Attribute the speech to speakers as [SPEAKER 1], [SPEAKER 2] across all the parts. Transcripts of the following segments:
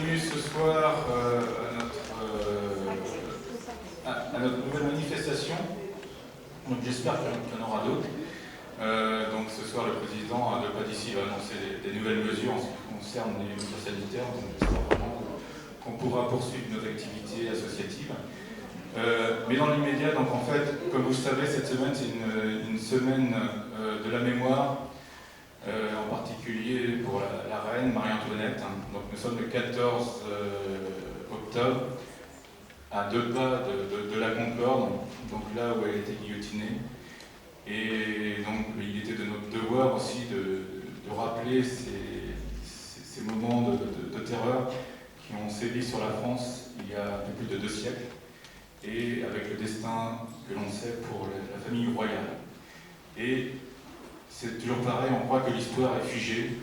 [SPEAKER 1] bienvenue ce soir à notre nouvelle manifestation. Donc j'espère qu'il y en aura d'autres. Donc ce soir, le président de PADICI va annoncer des nouvelles mesures en ce qui concerne les mesures sanitaires. Donc j'espère vraiment qu'on pourra poursuivre nos activités associatives. Mais dans l'immédiat, donc en fait, comme vous le savez, cette semaine, c'est une semaine de la mémoire, en particulier pour la reine Marie-Antoinette. Donc nous sommes le 14 octobre, à 2 pas de la Concorde, donc là où elle a été guillotinée. Et donc il était de notre devoir aussi de rappeler ces moments de terreur qui ont sévi sur la France il y a un peu plus de 2 siècles, et avec le destin que l'on sait pour la famille royale. Et c'est toujours pareil, on croit que l'histoire est figée,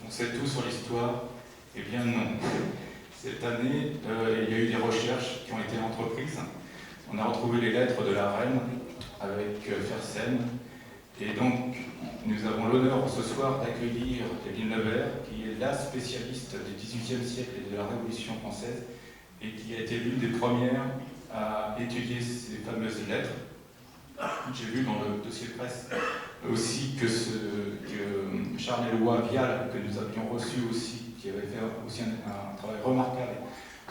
[SPEAKER 1] on sait tout sur l'histoire. Eh bien non. Cette année, il y a eu des recherches qui ont été entreprises. On a retrouvé les lettres de la reine avec Fersen. Et donc, nous avons l'honneur ce soir d'accueillir Evelyne Lebert, qui est la spécialiste du XVIIIe siècle et de la Révolution française, et qui a été l'une des premières à étudier ces fameuses lettres. J'ai vu dans le dossier de presse aussi que Charles-Éloi Vial, que nous avions reçu aussi, qui avait fait aussi un travail remarquable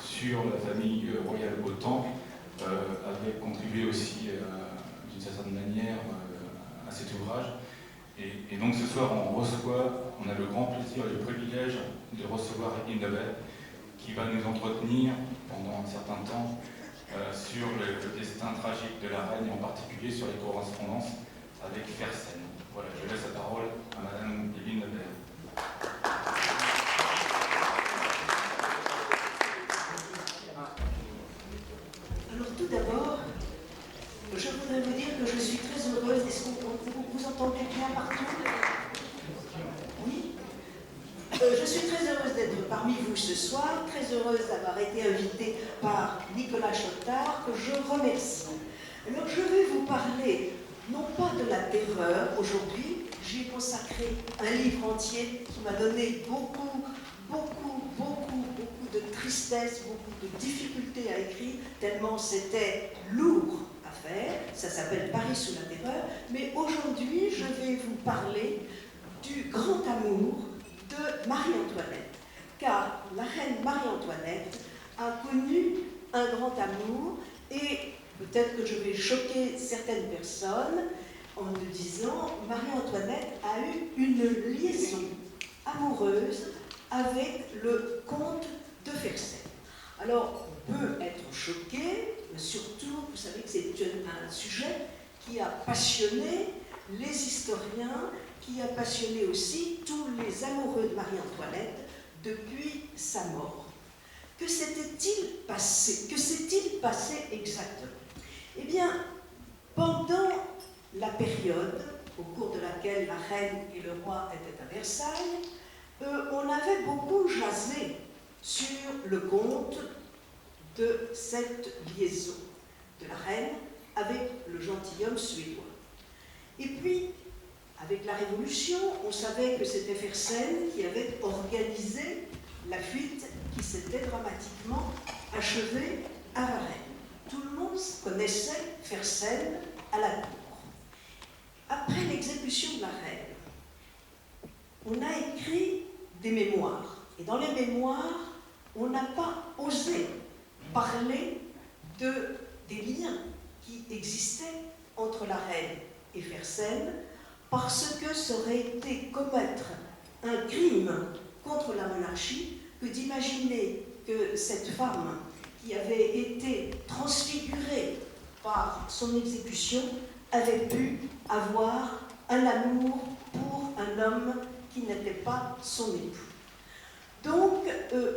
[SPEAKER 1] sur la famille royale au Temple, avait contribué aussi d'une certaine manière à cet ouvrage. Et donc ce soir, on a le grand plaisir et le privilège de recevoir Evelyne Lebert, qui va nous entretenir pendant un certain temps sur le destin tragique de la reine, et en particulier sur les correspondances avec Fersen. Voilà, je laisse la parole à Madame Evelyne Lebert.
[SPEAKER 2] Alors tout d'abord, je voudrais vous dire que je suis très heureuse. Est-ce que vous entendez bien partout? Oui. Je suis très heureuse d'être parmi vous ce soir, très heureuse d'avoir été invitée par Nicolas Chottard, que je remercie. Alors je vais vous parler, non pas de la terreur aujourd'hui, j'ai consacré un livre entier qui m'a donné beaucoup de tristesse, beaucoup de difficultés à écrire, tellement c'était lourd à faire. Ça s'appelle Paris sous la terreur. Mais aujourd'hui, je vais vous parler du grand amour de Marie-Antoinette. Car la reine Marie-Antoinette a connu un grand amour, et peut-être que je vais choquer certaines personnes en me disant, Marie-Antoinette a eu une liaison amoureuse avec le comte de Fersen. Alors, on peut être choqué, mais surtout, vous savez que c'est un sujet qui a passionné les historiens, qui a passionné aussi tous les amoureux de Marie-Antoinette depuis sa mort. Que s'était-il passé? Que s'est-il passé exactement? Eh bien, pendant la période au cours de laquelle la reine et le roi étaient à Versailles, on avait beaucoup jasé sur le compte de cette liaison de la reine avec le gentilhomme suédois. Et puis, avec la Révolution, on savait que c'était Fersen qui avait organisé la fuite qui s'était dramatiquement achevée à Varennes. Tout le monde connaissait Fersen à la cour. Après l'exécution de la reine, on a écrit des mémoires. Et dans les mémoires, on n'a pas osé parler des liens qui existaient entre la reine et Fersen, parce que ça aurait été commettre un crime contre la monarchie que d'imaginer que cette femme qui avait été transfigurée par son exécution avait pu avoir un amour pour un homme qui n'était pas son époux. Donc,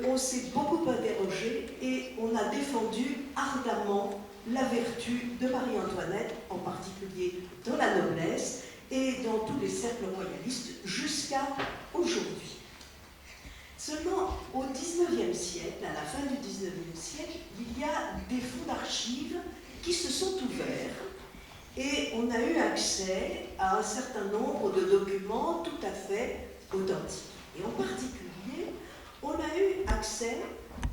[SPEAKER 2] on s'est beaucoup interrogé et on a défendu ardemment la vertu de Marie-Antoinette, en particulier dans la noblesse et dans tous les cercles royalistes jusqu'à aujourd'hui. Seulement, au XIXe siècle, à la fin du XIXe siècle, il y a des fonds d'archives qui se sont ouverts et on a eu accès à un certain nombre de documents tout à fait authentiques. Et en particulier, on a eu accès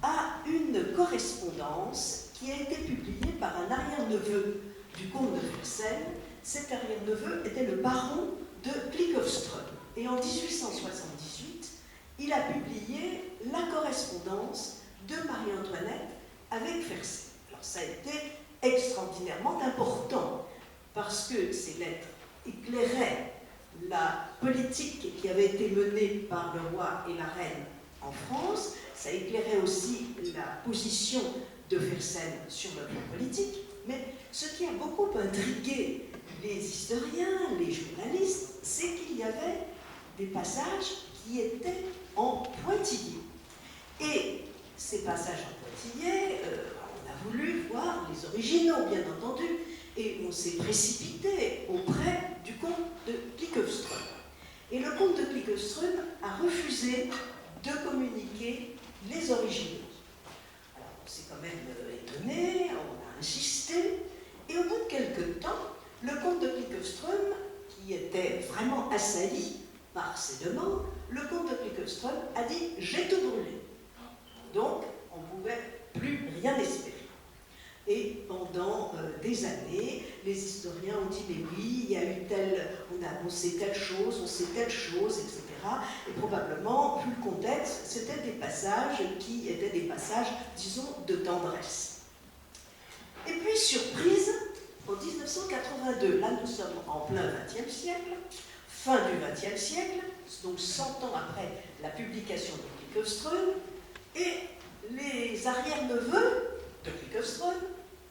[SPEAKER 2] à une correspondance qui a été publiée par un arrière-neveu du comte de Fersen. Cet arrière-neveu était le baron de Klikhovström. Et en 1878, il a publié la correspondance de Marie-Antoinette avec Fersen. Alors ça a été extraordinairement important parce que ces lettres éclairaient la politique qui avait été menée par le roi et la reine en France. Ça éclairait aussi la position de Fersen sur le plan politique. Mais ce qui a beaucoup intrigué les historiens, les journalistes, c'est qu'il y avait des passages qui étaient en pointillé. Et ces passages en pointillé, on a voulu voir les originaux, bien entendu, et on s'est précipité auprès du comte de Klikhovström. Et le comte de Klikhovström a refusé de communiquer les originaux. Alors on s'est quand même étonné, on a insisté, et au bout de quelques temps, le comte de Klikhovström, qui était vraiment assailli par ces demandes, le comte de Klikhovström a dit « j'ai tout brûlé ». Donc, on ne pouvait plus rien espérer. Et pendant des années, les historiens ont dit « mais oui, il y a eu on sait telle chose, etc. » Et probablement, vu le contexte, c'était des passages qui étaient des passages, disons, de tendresse. Et puis, surprise, en 1982, là nous sommes en plein XXe siècle, fin du XXe siècle, donc 100 ans après la publication de Klikhovström, et les arrière-neveux de Klikhovström,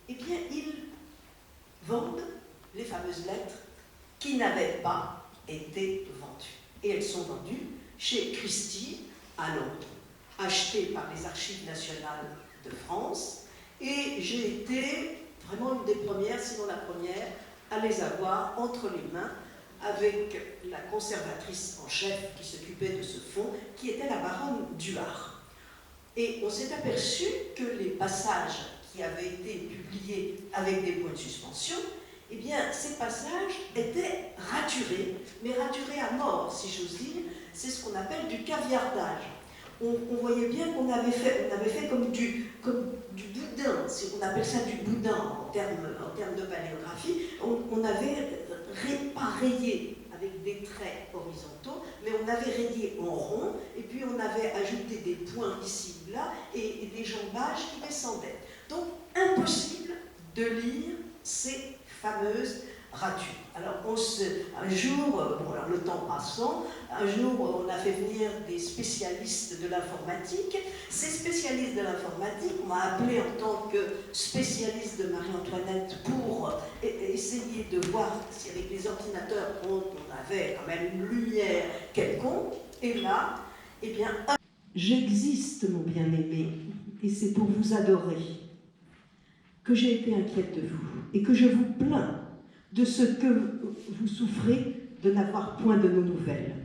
[SPEAKER 2] eh bien, ils vendent les fameuses lettres qui n'avaient pas été vendues. Et elles sont vendues chez Christie, à Londres, achetées par les Archives nationales de France, et j'ai été vraiment une des premières, sinon la première, à les avoir entre les mains avec la conservatrice en chef qui s'occupait de ce fonds, qui était la baronne Duhart. Et on s'est aperçu que les passages qui avaient été publiés avec des points de suspension, eh bien, ces passages étaient raturés, mais raturés à mort, si j'ose dire. C'est ce qu'on appelle du caviardage. On voyait bien qu'on avait fait comme du boudin, on appelle ça du boudin en termes de paléographie. On avait pas rayé avec des traits horizontaux, mais on avait rayé en rond, et puis on avait ajouté des points ici ou là, et des jambages qui descendaient. Donc, impossible de lire ces fameuses ratures. Alors, un jour, alors le temps passant, un jour, on a fait venir des spécialistes de l'informatique. Ces spécialistes de l'informatique, on m'a appelé en tant que spécialiste de Marie-Antoinette pour essayer de voir si avec les ordinateurs, on avait quand même une lumière quelconque. Et là, eh bien, j'existe, mon bien-aimé, et c'est pour vous adorer que j'ai été inquiète de vous, et que je vous plains de ce que vous souffrez de n'avoir point de nos nouvelles.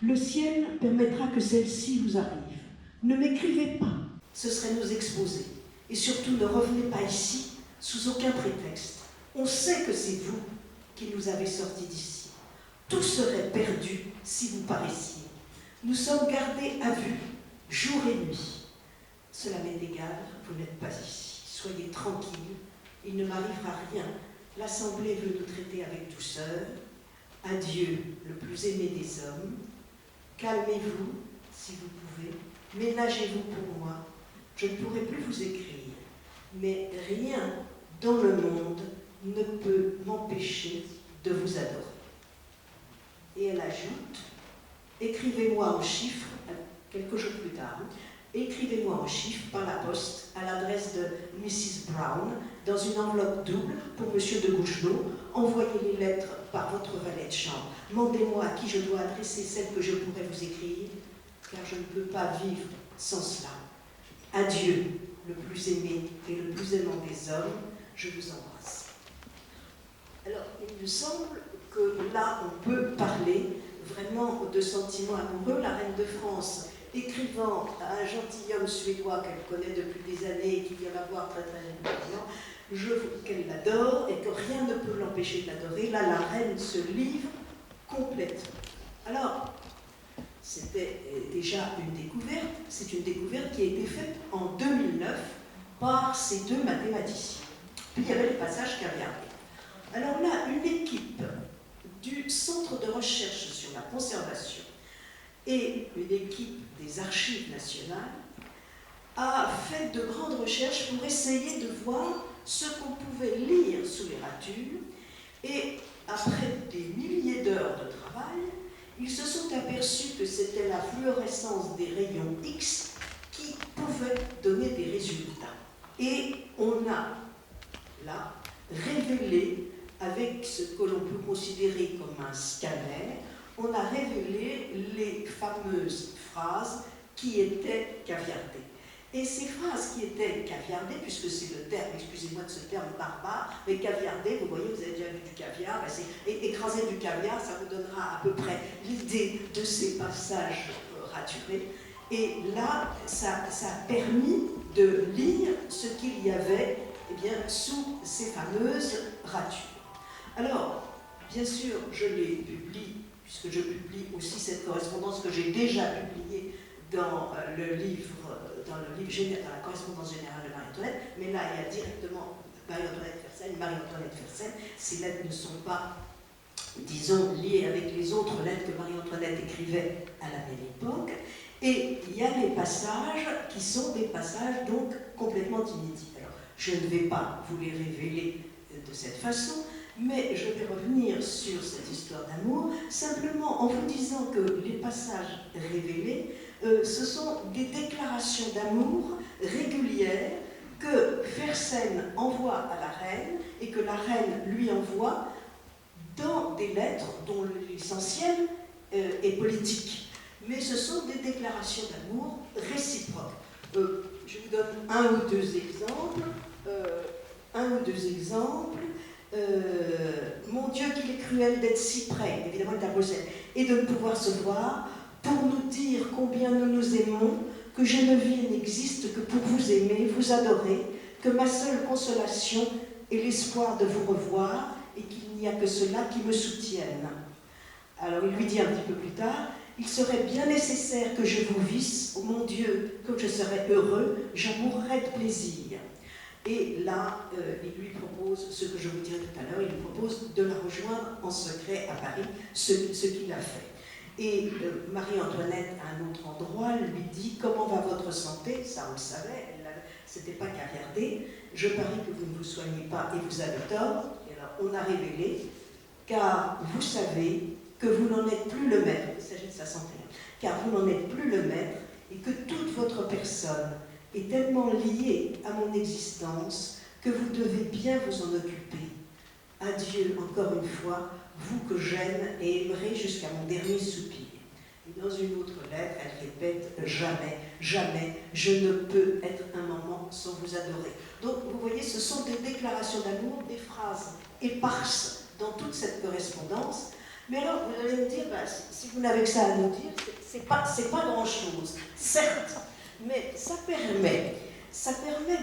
[SPEAKER 2] Le ciel permettra que celle-ci vous arrive. Ne m'écrivez pas, ce serait nous exposer. Et surtout, ne revenez pas ici sous aucun prétexte. On sait que c'est vous qui nous avez sortis d'ici. Tout serait perdu si vous paraissiez. Nous sommes gardés à vue, jour et nuit. Cela m'est égal, vous n'êtes pas ici. Soyez tranquilles, il ne m'arrivera rien. L'Assemblée veut nous traiter avec douceur. Adieu, le plus aimé des hommes. Calmez-vous, si vous pouvez. Ménagez-vous pour moi. Je ne pourrai plus vous écrire. Mais rien dans le monde ne peut m'empêcher de vous adorer. Et elle ajoute, écrivez-moi en chiffres, quelques jours plus tard, écrivez-moi en chiffres par la poste à l'adresse de Mrs. Brown dans une enveloppe double pour M. de Gouchelot. Envoyez les lettres par votre valet de chambre. Mandez-moi à qui je dois adresser celles que je pourrais vous écrire, car je ne peux pas vivre sans cela. Adieu, le plus aimé et le plus aimant des hommes, je vous embrasse. Alors, il me semble que là, on peut parler vraiment de sentiments amoureux. La reine de France, écrivant à un gentilhomme suédois qu'elle connaît depuis des années et qui vient la voir très très régulièrement, qu'elle l'adore et que rien ne peut l'empêcher de l'adorer. Là, la reine se livre complètement. Alors, c'était déjà une découverte. C'est une découverte qui a été faite en 2009 par ces deux mathématiciens. Puis il y avait le passage caviardé. Alors là, une équipe du Centre de recherche sur la conservation et une équipe des Archives nationales a fait de grandes recherches pour essayer de voir ce qu'on pouvait lire sous les ratures. Et après des milliers d'heures de travail, ils se sont aperçus que c'était la fluorescence des rayons X qui pouvait donner des résultats. Et on a là révélé, avec ce que l'on peut considérer comme un scanner, on a révélé les fameuses phrases qui étaient caviardées. Et ces phrases qui étaient caviardées, puisque c'est le terme, excusez-moi de ce terme barbare, mais caviardé, vous voyez, vous avez déjà vu du caviar, et écraser du caviar, ça vous donnera à peu près l'idée de ces passages raturés. Et là, ça a permis de lire ce qu'il y avait sous ces fameuses ratures. Alors, bien sûr, je les publie, puisque je publie aussi cette correspondance que j'ai déjà publiée dans le livre général, dans la correspondance générale de Marie-Antoinette, mais là, il y a directement Marie-Antoinette Fersen. Ces lettres ne sont pas, disons, liées avec les autres lettres que Marie-Antoinette écrivait à la même époque. Et il y a les passages qui sont des passages donc complètement inédits. Alors, je ne vais pas vous les révéler de cette façon, mais je vais revenir sur cette histoire d'amour, simplement en vous disant que les passages révélés, ce sont des déclarations d'amour régulières que Fersen envoie à la reine et que la reine lui envoie dans des lettres dont l'essentiel est politique. Mais ce sont des déclarations d'amour réciproques. Je vous donne un ou deux exemples. Mon Dieu, qu'il est cruel d'être si près, évidemment, de la Bruxelles, et de ne pouvoir se voir, pour nous dire combien nous nous aimons, que je ne vis et n'existe que pour vous aimer, vous adorer, que ma seule consolation est l'espoir de vous revoir, et qu'il n'y a que cela qui me soutienne. Alors il lui dit un petit peu plus tard, il serait bien nécessaire que je vous visse, oh mon Dieu, comme je serais heureux, j'en mourrais de plaisir. Et là, il lui propose, ce que je vous dirai tout à l'heure, il lui propose de la rejoindre en secret à Paris, ce qu'il a fait. Et Marie-Antoinette, à un autre endroit, lui dit « Comment va votre santé ?» Ça, on le savait, c'était pas caviardé. « Je parie que vous ne vous soignez pas et vous avez tort. » Et alors, on a révélé « Car vous savez que vous n'en êtes plus le maître. » Il s'agit de sa santé. « Car vous n'en êtes plus le maître et que toute votre personne est tellement liée à mon existence que vous devez bien vous en occuper. Adieu encore une fois, vous que j'aime et aimerai jusqu'à mon dernier soupir. » Et dans une autre lettre, elle répète « Jamais, jamais, je ne peux être un moment sans vous adorer. » Donc, vous voyez, ce sont des déclarations d'amour, des phrases éparses dans toute cette correspondance. Mais alors, vous allez me dire, si vous n'avez que ça à nous dire, c'est pas grand-chose, certes, mais ça permet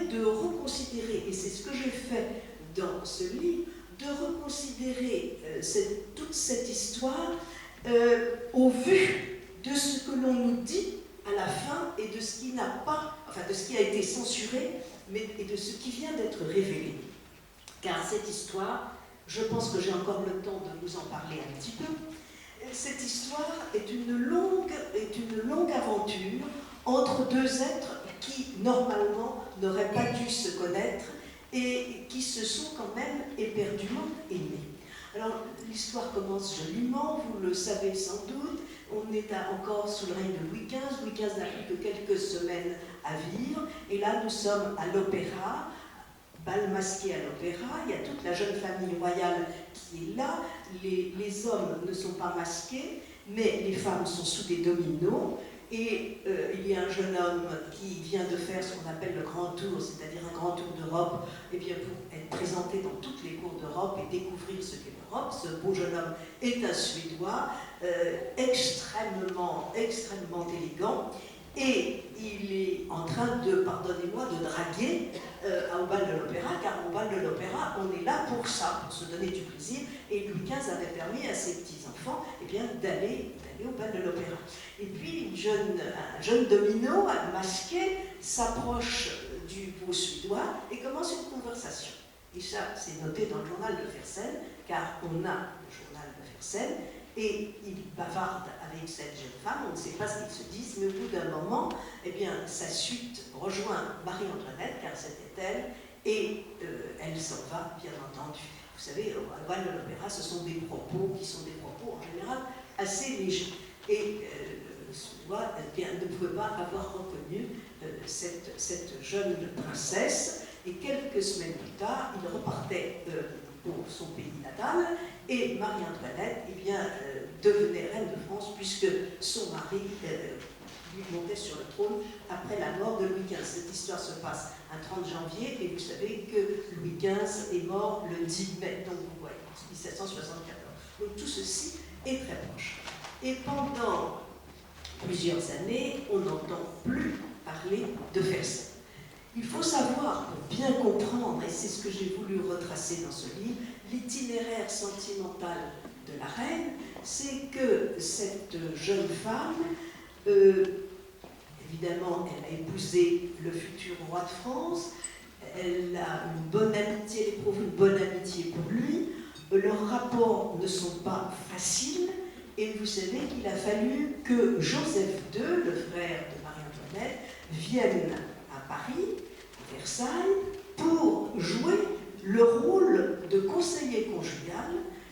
[SPEAKER 2] de reconsidérer, et c'est ce que j'ai fait dans ce livre, de reconsidérer toute cette histoire au vu de ce que l'on nous dit à la fin et de ce qui n'a pas, enfin de ce qui a été censuré, et de ce qui vient d'être révélé. Car cette histoire, je pense que j'ai encore le temps de vous en parler un petit peu, cette histoire est une longue aventure entre deux êtres qui, normalement, n'auraient pas dû se connaître et qui se sont quand même éperdument aimés. Alors, l'histoire commence joliment, vous le savez sans doute, on est encore sous le règne de Louis XV, Louis XV n'a plus que quelques semaines à vivre, et là nous sommes à l'opéra, bal masqué à l'opéra, il y a toute la jeune famille royale qui est là, les hommes ne sont pas masqués, mais les femmes sont sous des dominos, et il y a un jeune homme qui vient de faire ce qu'on appelle le grand tour, c'est-à-dire un grand tour d'Europe, pour être présenté dans toutes les cours d'Europe et découvrir ce qu'est l'Europe. Ce beau jeune homme est un Suédois, extrêmement élégant, Et il est en train de, pardonnez-moi, de draguer au bal de l'Opéra, car au bal de l'Opéra, on est là pour ça, pour se donner du plaisir. Et Louis XV avait permis à ses petits-enfants d'aller au bal de l'Opéra. Et puis, un jeune domino masqué s'approche du beau Suédois et commence une conversation. Et ça, c'est noté dans le journal de Fersen, car on a le journal de Fersen, et il bavarde avec cette jeune femme, on ne sait pas ce qu'ils se disent, mais au bout d'un moment, eh bien, sa suite rejoint Marie-Antoinette, car c'était elle, et elle s'en va, bien entendu. Vous savez, au bal de l'Opéra, ce sont des propos qui sont des propos en général assez légers. Et le Suédois ne pouvait pas avoir reconnu cette jeune princesse, et quelques semaines plus tard, il repartait pour son pays natal, et Marie-Antoinette devenait reine de France, puisque son mari lui montait sur le trône après la mort de Louis XV. Cette histoire se passe un 30 janvier, et vous savez que Louis XV est mort le 10 mai, donc vous voyez, 1774. Donc tout ceci est très proche. Et pendant plusieurs années, on n'entend plus parler de Fersen. Il faut savoir, pour bien comprendre, et c'est ce que j'ai voulu retracer dans ce livre, l'itinéraire sentimental de la reine, c'est que cette jeune femme, évidemment, elle a épousé le futur roi de France, elle a une bonne amitié, elle éprouve une bonne amitié pour lui, leurs rapports ne sont pas faciles, et vous savez qu'il a fallu que Joseph II, le frère de Marie-Antoinette, vienne à Paris, à Versailles, pour jouer le rôle de conseiller conjugal.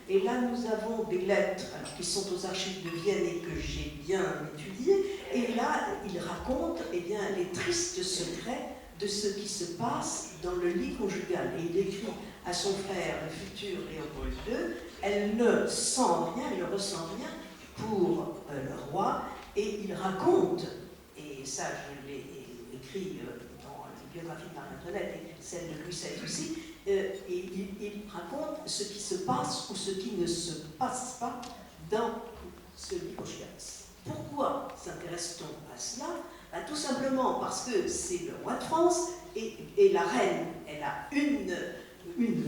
[SPEAKER 2] Et là, nous avons des lettres qui sont aux archives de Vienne et que j'ai bien étudiées. Et là, il raconte les tristes secrets de ce qui se passe dans le lit conjugal. Et il écrit à son frère, le futur Léopold II, elle ne sent rien, elle ne ressent rien pour le roi. Et il raconte, et ça je l'ai écrit dans les biographies de Marie-Antoinette et celle de Louis XVI aussi, et il raconte ce qui se passe ou ce qui ne se passe pas dans ce lit conjugal. Pourquoi s'intéresse-t-on à cela? Tout simplement parce que c'est le roi de France et la reine, elle a une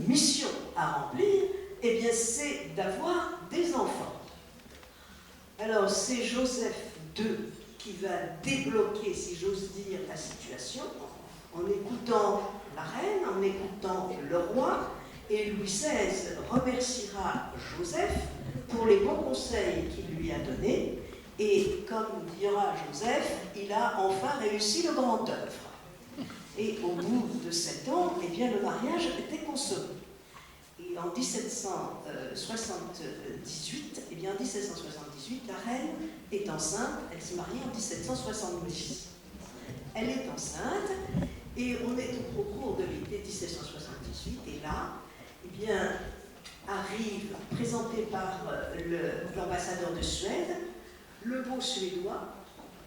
[SPEAKER 2] mission à remplir, et bien c'est d'avoir des enfants. Alors c'est Joseph II qui va débloquer, si j'ose dire, la situation en écoutant la reine, en écoutant le roi, et Louis XVI remerciera Joseph pour les bons conseils qu'il lui a donnés, et comme dira Joseph, il a enfin réussi le grand œuvre. Et au bout de 7 ans, le mariage était consommé. Et en 1778, la reine est enceinte, elle s'est mariée en 1770. Elle est enceinte, et on est au cours de l'été 1778, et là, arrive, présenté par l'ambassadeur de Suède, le beau Suédois,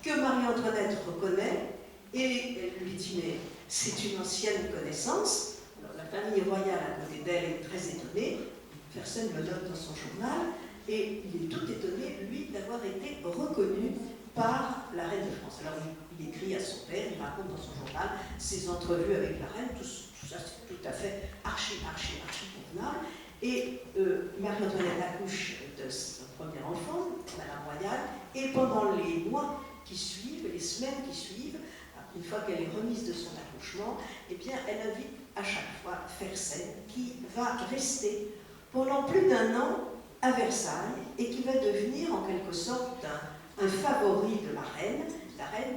[SPEAKER 2] que Marie-Antoinette reconnaît, et elle lui dit, mais c'est une ancienne connaissance. Alors, la famille royale à côté d'elle est très étonnée, Fersen le note dans son journal, et il est tout étonné, lui, d'avoir été reconnu par la reine de France. Alors, il écrit à son père, il raconte dans son journal ses entrevues avec la reine, tout ça c'est tout à fait archi convenable. Et Marie-Antoinette accouche de son premier enfant, Madame Royale, et pendant les mois qui suivent, les semaines qui suivent, une fois qu'elle est remise de son accouchement, elle invite à chaque fois Fersen, qui va rester pendant plus d'1 an à Versailles, et qui va devenir en quelque sorte un favori de la reine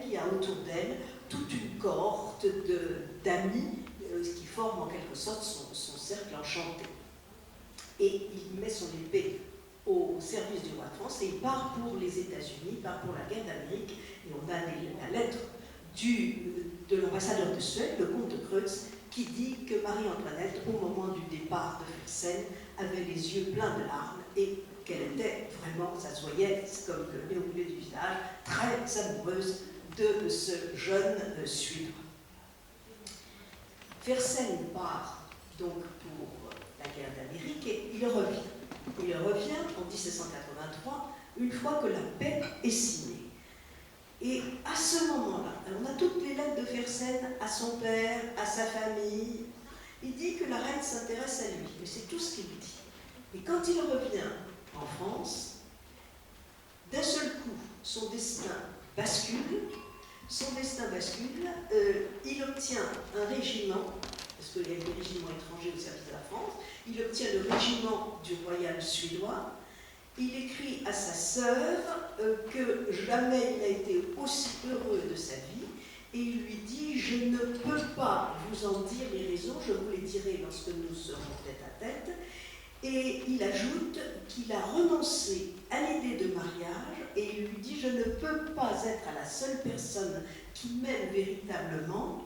[SPEAKER 2] qui a autour d'elle toute une cohorte d'amis qui forment en quelque sorte son cercle enchanté. Et il met son épée au service du roi de France et il part pour les États-Unis, il part pour la guerre d'Amérique, et on a la lettre de l'ambassadeur de Suède, le comte de Kreutz, qui dit que Marie-Antoinette, au moment du départ de Fersen, avait les yeux pleins de larmes et qu'elle était vraiment, ça se voyait, comme le nez au milieu du visage, très amoureuse de ce jeune Suédois. Fersen part donc pour la guerre d'Amérique et il revient. Il revient en 1783, une fois que la paix est signée. Et à ce moment-là, on a toutes les lettres de Fersen à son père, à sa famille. Il dit que la reine s'intéresse à lui, mais c'est tout ce qu'il dit. Et quand il revient en France, d'un seul coup, son destin bascule. Il obtient un régiment, parce qu'il y a des régiments étrangers au service de la France, il obtient le régiment du royal suédois. Il écrit à sa sœur que jamais il n'a été aussi heureux de sa vie, et il lui dit « Je ne peux pas vous en dire les raisons, je vous les dirai lorsque nous serons tête à tête ». Et il ajoute qu'il a renoncé à l'idée de mariage, et il lui dit « Je ne peux pas être la seule personne qui m'aime véritablement,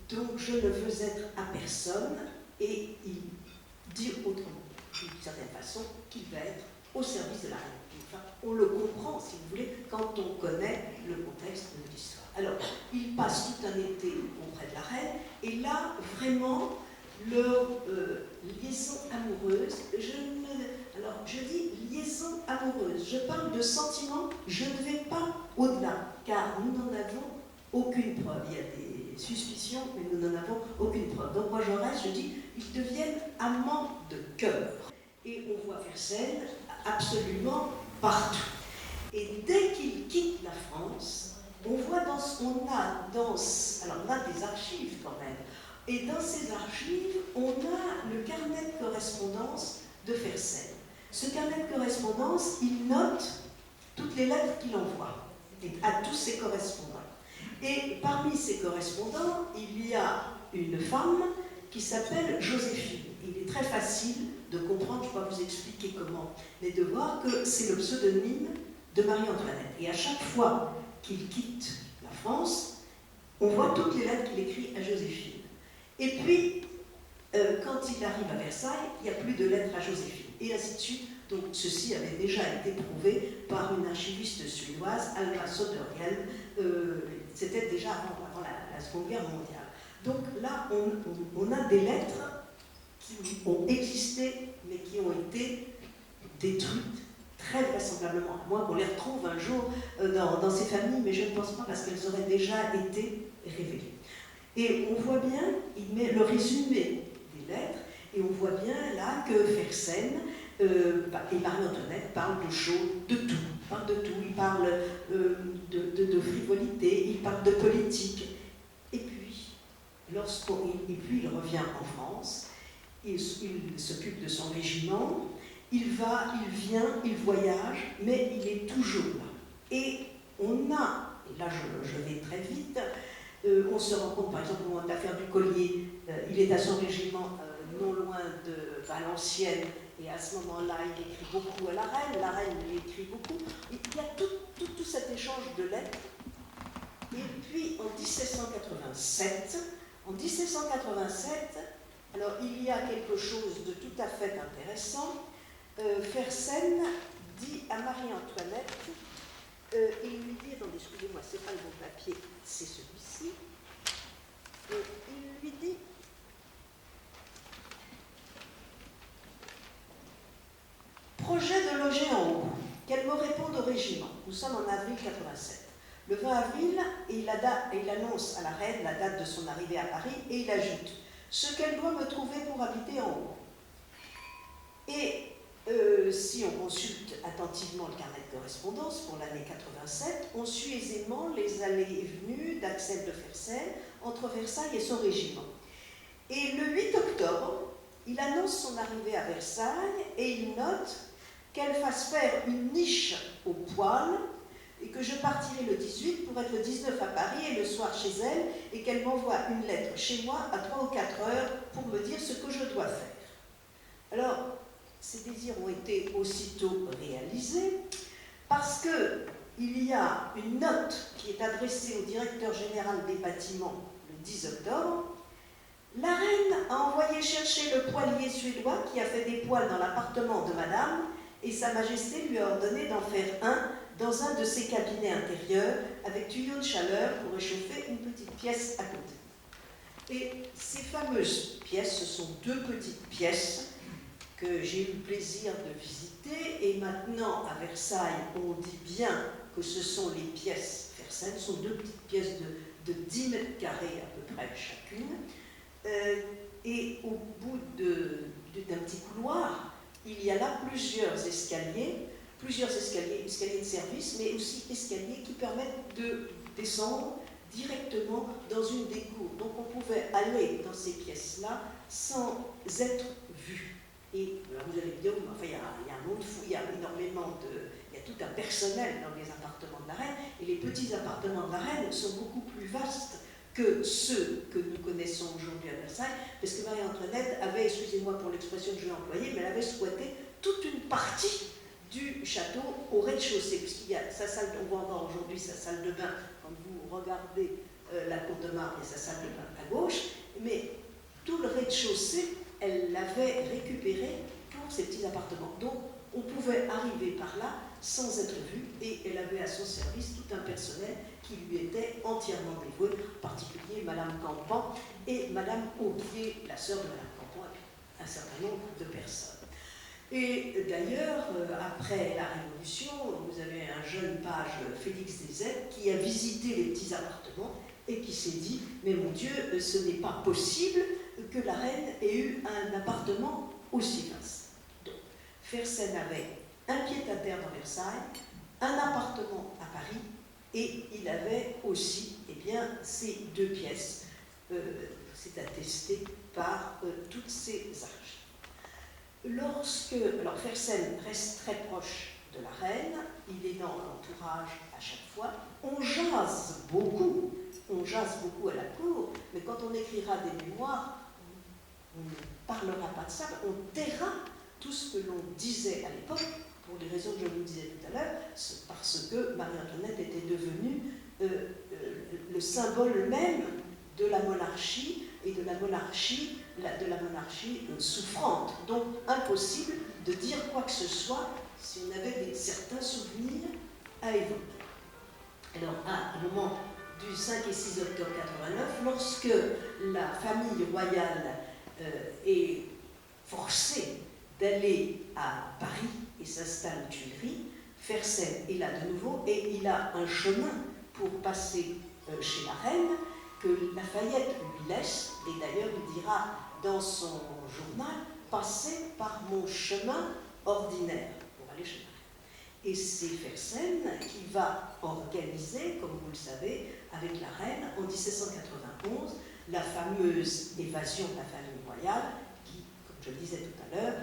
[SPEAKER 2] donc je ne veux être à personne ». Et il dit autrement, d'une certaine façon, qu'il va être au service de la reine. Enfin, on le comprend, si vous voulez, quand on connaît le contexte de l'histoire. Alors, il passe tout un été auprès de la reine, et là, vraiment, leur liaison amoureuse, je dis liaison amoureuse, je parle de sentiments, je ne vais pas au-delà, car nous n'en avons aucune preuve. Il y a des suspicions, mais nous n'en avons aucune preuve. Donc moi je reste, je dis, ils deviennent amants de cœur. Et on voit Fersen absolument partout. Et dès qu'il quitte la France, on voit alors on a des archives quand même, et dans ces archives, on a le carnet de correspondance de Fersen. Ce carnet de correspondance, il note toutes les lettres qu'il envoie à tous ses correspondants. Et parmi ces correspondants, il y a une femme qui s'appelle Joséphine. Il est très facile de comprendre, je ne vais pas vous expliquer comment, mais de voir que c'est le pseudonyme de Marie-Antoinette. Et à chaque fois qu'il quitte la France, on voit toutes les lettres qu'il écrit à Joséphine. Et puis, quand il arrive à Versailles, il n'y a plus de lettres à Joséphine, et ainsi de suite. Donc ceci avait déjà été prouvé par une archiviste suédoise, Alma Söderhielm, c'était déjà avant la Seconde Guerre mondiale. Donc là, on a des lettres qui ont existé, mais qui ont été détruites, très vraisemblablement, à moins qu'on les retrouve un jour dans ces familles, mais je ne pense pas, parce qu'elles auraient déjà été révélées. Et on voit bien, il met le résumé des lettres, et on voit bien là que Fersen et Marie-Antoinette parlent de choses, de tout. Il parle de frivolité, il parle de politique. Et puis, il revient en France, il s'occupe de son régiment, il vient, il voyage, mais il est toujours là. Et on a, et là je vais très vite, on se rend compte, par exemple, au moment de l'affaire du collier, il est à son régiment non loin de Valenciennes, et à ce moment-là, il écrit beaucoup à la reine lui écrit beaucoup. Il y a tout cet échange de lettres. Et puis, en 1787, alors il y a quelque chose de tout à fait intéressant. Fersen dit à Marie-Antoinette, il lui dit, attendez, excusez-moi, c'est pas le bon papier, c'est celui-ci. Il lui dit, projet de loger en haut, qu'elle me réponde au régiment. Nous sommes en avril 87. Le 20 avril, il annonce à la reine la date de son arrivée à Paris et il ajoute ce qu'elle doit me trouver pour habiter en haut. Et si on consulte attentivement le carnet de correspondance pour l'année 87, on suit aisément les allées et venues d'Axel de Fersen entre Versailles et son régiment. Et le 8 octobre, il annonce son arrivée à Versailles et il note qu'elle fasse faire une niche au poêle et que je partirai le 18 pour être le 19 à Paris et le soir chez elle et qu'elle m'envoie une lettre chez moi à 3 ou 4 heures pour me dire ce que je dois faire. Alors, ces désirs ont été aussitôt réalisés parce qu'il y a une note qui est adressée au directeur général des bâtiments le 10 octobre. La reine a envoyé chercher le poêlier suédois qui a fait des poêles dans l'appartement de madame et Sa Majesté lui a ordonné d'en faire un dans un de ses cabinets intérieurs avec tuyaux de chaleur pour réchauffer une petite pièce à côté. Et ces fameuses pièces, ce sont deux petites pièces que j'ai eu le plaisir de visiter et maintenant à Versailles on dit bien que ce sont les pièces Fersen. Fersen, sont deux petites pièces de 10 mètres carrés à peu près chacune. Et au bout d'un petit couloir, il y a là plusieurs escaliers de service, mais aussi escaliers qui permettent de descendre directement dans une des cours. Donc on pouvait aller dans ces pièces-là sans être vu. Et alors vous allez me dire, enfin, il y a un monde fou, il y a énormément il y a tout un personnel dans les appartements de la reine, et les petits appartements de la reine sont beaucoup plus vastes que ceux que nous connaissons aujourd'hui à Versailles, parce que Marie-Antoinette avait, excusez-moi pour l'expression que je vais employer, mais elle avait squatté toute une partie du château au rez-de-chaussée, puisqu'il y a sa salle, on voit encore aujourd'hui sa salle de bain, quand vous regardez la cour de Marne et sa salle de bain à gauche, mais tout le rez-de-chaussée, elle l'avait récupéré pour ses petits appartements. Donc, on pouvait arriver par là sans être vu, et elle avait à son service tout un personnel qui lui était entièrement dévoué, en particulier Madame Campan et Madame Auquier, la sœur de Madame Campan, et un certain nombre de personnes. Et d'ailleurs, après la Révolution, vous avez un jeune page, Félix Desettes, qui a visité les petits appartements et qui s'est dit « Mais mon Dieu, ce n'est pas possible que la reine ait eu un appartement aussi vaste. » Donc, Fersen avait un pied-à-terre dans Versailles, un appartement à Paris, et il avait aussi ces deux pièces. C'est attesté par toutes ces archives. Alors Fersen reste très proche de la reine, il est dans l'entourage à chaque fois, on jase beaucoup à la cour, mais quand on écrira des mémoires, on ne parlera pas de ça, on taira tout ce que l'on disait à l'époque, pour les raisons que je vous disais tout à l'heure, parce que Marie-Antoinette était devenue le symbole même de la monarchie, et de la monarchie souffrante. Donc impossible de dire quoi que ce soit si on avait certains souvenirs à évoquer. Alors à un moment du 5 et 6 octobre 89, lorsque la famille royale est forcée d'aller à Paris et s'installe aux Tuileries, Fersen est là de nouveau et il a un chemin pour passer chez la reine que Lafayette lui laisse, et d'ailleurs il dira dans son journal « passer par mon chemin ordinaire » pour aller chez la reine. Et c'est Fersen qui va organiser, comme vous le savez, avec la reine en 1791, la fameuse évasion de la famille royale qui, comme je le disais tout à l'heure,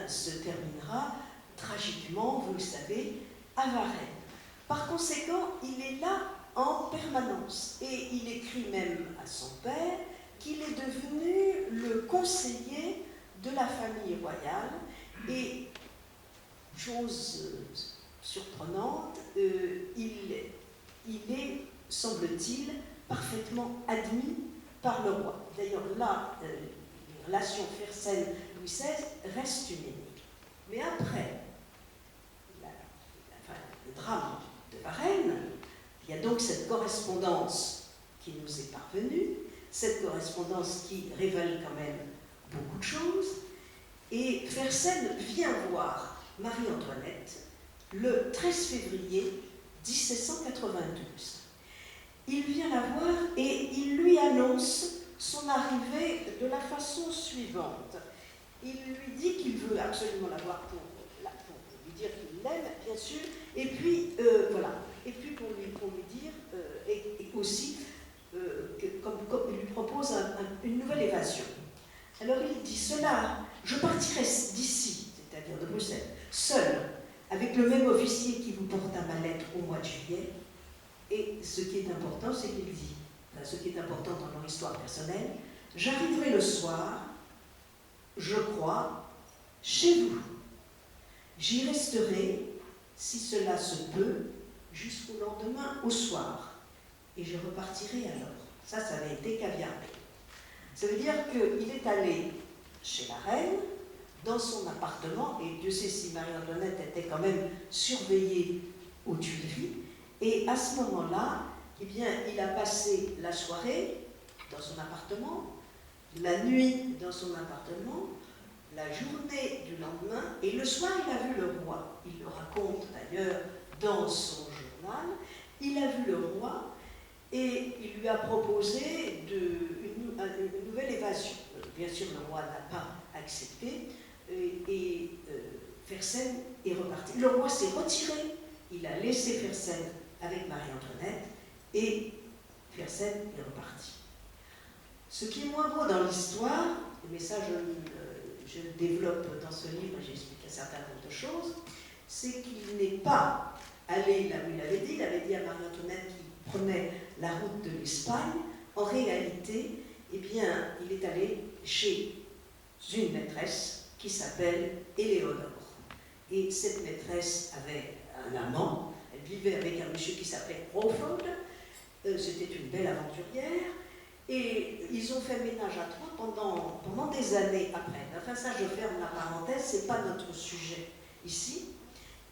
[SPEAKER 2] se terminera tragiquement, vous le savez, à Varennes. Par conséquent, il est là en permanence et il écrit même à son père qu'il est devenu le conseiller de la famille royale et, chose surprenante, il est, semble-t-il, parfaitement admis par le roi. D'ailleurs, là, les relations Fersen-Louis XVI restent une énigme. Mais après le drame de Varennes, il y a donc cette correspondance qui nous est parvenue, cette correspondance qui révèle quand même beaucoup de choses, et Fersen vient voir Marie-Antoinette le 13 février 1792. Il vient la voir et il lui annonce son arrivée de la façon suivante. Il lui dit qu'il veut absolument la voir pour lui dire qu'il l'aime, bien sûr, et puis voilà. Et puis pour lui dire, et aussi, comme il lui propose une nouvelle évasion. Alors il dit cela, je partirai d'ici, c'est-à-dire de Bruxelles, seul, avec le même officier qui vous porta ma lettre au mois de juillet. Et ce qui est important, c'est qu'il dit, ce qui est important dans leur histoire personnelle, j'arriverai le soir, je crois, chez vous. J'y resterai, si cela se peut, jusqu'au lendemain au soir. Et je repartirai alors. Ça avait été caviardé. Ça veut dire qu'il est allé chez la reine, dans son appartement, et Dieu sait si Marie-Antoinette était quand même surveillée aux Tuileries, et à ce moment-là, eh bien, il a passé la soirée dans son appartement, la nuit dans son appartement, la journée du lendemain, et le soir, il a vu le roi. Il le raconte d'ailleurs dans son journal, Il a vu le roi et il lui a proposé une nouvelle évasion. Bien sûr, le roi n'a pas accepté et Fersen est reparti. Le roi s'est retiré, il a laissé Fersen avec Marie-Antoinette et Fersen est reparti. Ce qui est moins beau dans l'histoire, mais ça je le développe dans ce livre, j'explique un certain nombre de choses, c'est qu'il n'est pas allé là où il avait dit à Marie-Antoinette qu'il prenait la route de l'Espagne. En réalité, eh bien, il est allé chez une maîtresse qui s'appelle Éléonore. Et cette maîtresse avait un amant, elle vivait avec un monsieur qui s'appelait Crawford, c'était une belle aventurière, et ils ont fait ménage à trois pendant des années après. Enfin ça, je ferme la parenthèse, c'est pas notre sujet ici.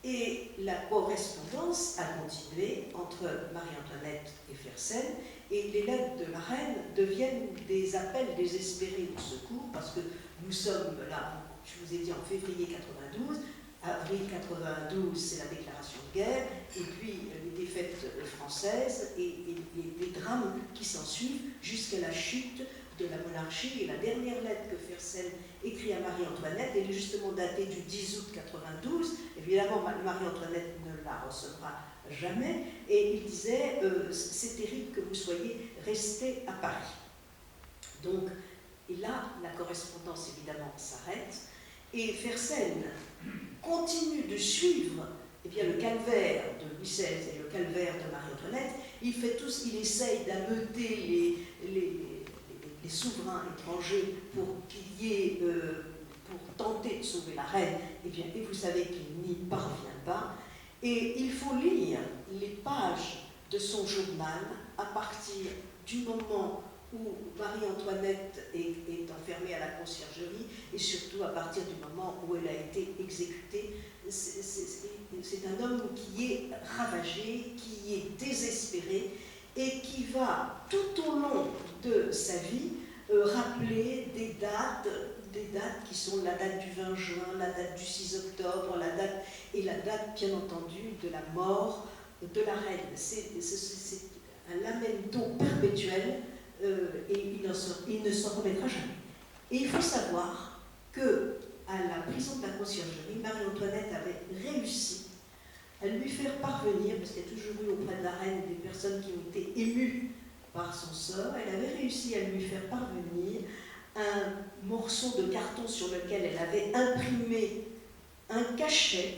[SPEAKER 2] Et la correspondance a continué entre Marie-Antoinette et Fersen, et les lettres de la reine deviennent des appels désespérés de secours, parce que nous sommes là, je vous ai dit en février 92, avril 92, c'est la déclaration de guerre, et puis les défaites françaises et les drames qui s'ensuivent jusqu'à la chute de la monarchie. Et la dernière lettre que Fersen écrit à Marie-Antoinette, elle est justement datée du 10 août 92. Évidemment, Marie-Antoinette ne la recevra jamais. Et il disait c'est terrible que vous soyez resté à Paris. Donc, et là, la correspondance évidemment s'arrête. Et Fersen continue de suivre bien, le calvaire de Louis XVI et le calvaire de Marie-Antoinette. Il fait tout ce qu'il essaye d'ameuter les souverains étrangers pour qu'il y ait, pour tenter de sauver la reine, et vous savez qu'il n'y parvient pas. Et il faut lire les pages de son journal à partir du moment où Marie-Antoinette est enfermée à la conciergerie et surtout à partir du moment où elle a été exécutée. C'est un homme qui est ravagé, qui est désespéré et qui va tout au long de sa vie rappeler des dates qui sont la date du 20 juin, la date du 6 octobre, la date bien entendu de la mort de la reine. C'est un lamento perpétuel et il ne s'en remettra jamais. Et il faut savoir que à la prison de la conciergerie, Marie-Antoinette avait réussi à lui faire parvenir, parce qu'il y a toujours eu auprès de la reine des personnes qui ont été émues par son sort, elle avait réussi à lui faire parvenir un morceau de carton sur lequel elle avait imprimé un cachet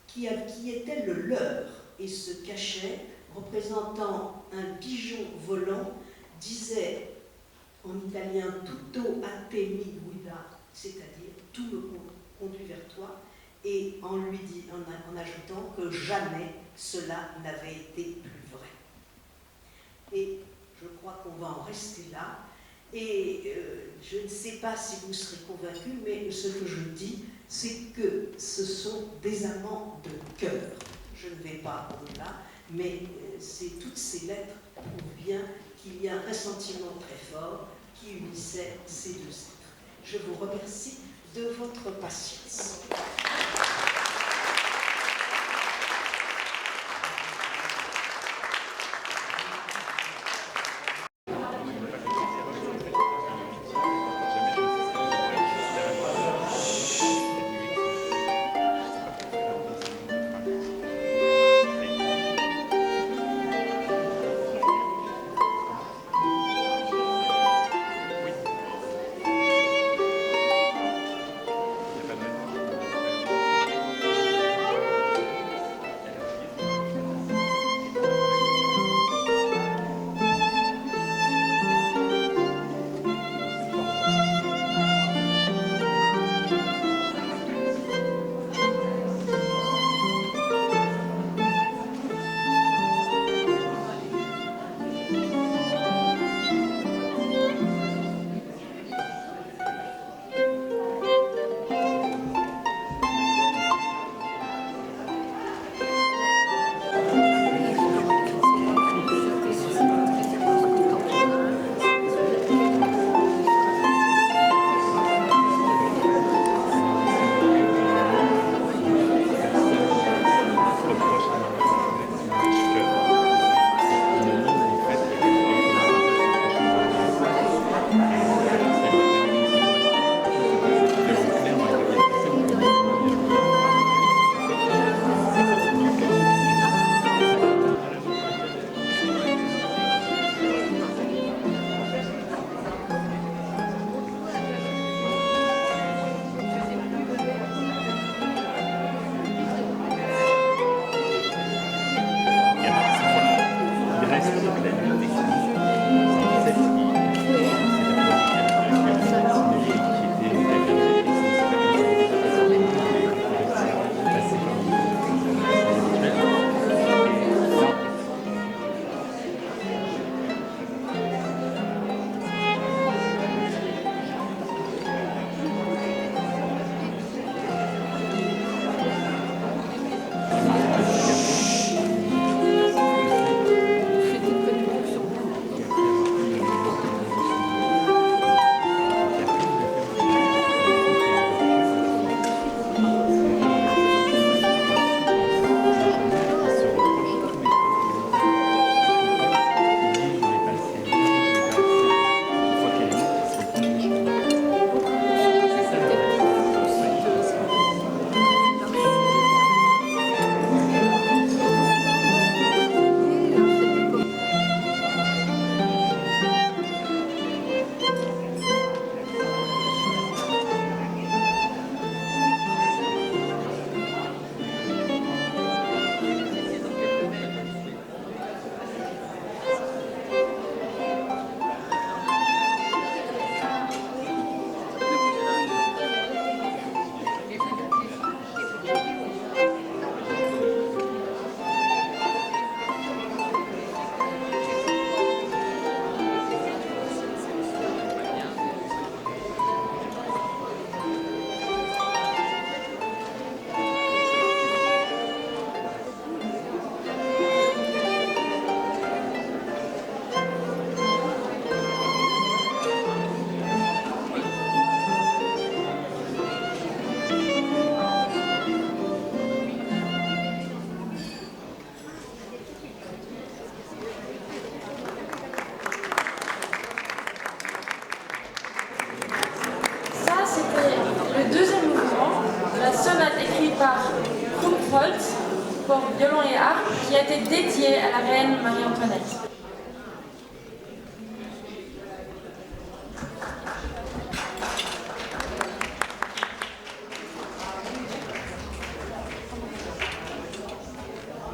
[SPEAKER 2] qui était le leur. Et ce cachet, représentant un pigeon volant, disait en italien « tutto a te mi guida », c'est-à-dire « tout me conduit vers toi », et en ajoutant que jamais cela n'avait été plus vrai. Et je crois qu'on va en rester là. Et je ne sais pas si vous serez convaincus, mais ce que je dis, c'est que ce sont des amants de cœur. Je ne vais pas au-delà, mais toutes ces lettres prouvent bien qu'il y a un sentiment très fort qui unissait ces deux êtres. Je vous remercie de votre patience.
[SPEAKER 3] violon et harpe qui a été dédié à la reine Marie-Antoinette.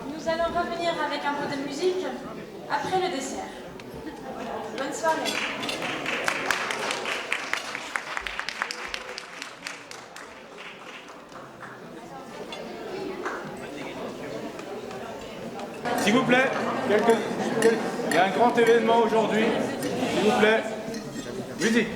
[SPEAKER 3] Nous allons revenir avec un peu de musique après le dessert. Bonne soirée.
[SPEAKER 4] S'il vous plaît, il y a un grand événement aujourd'hui. S'il vous plaît, musique.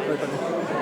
[SPEAKER 5] Ouais, pas bien.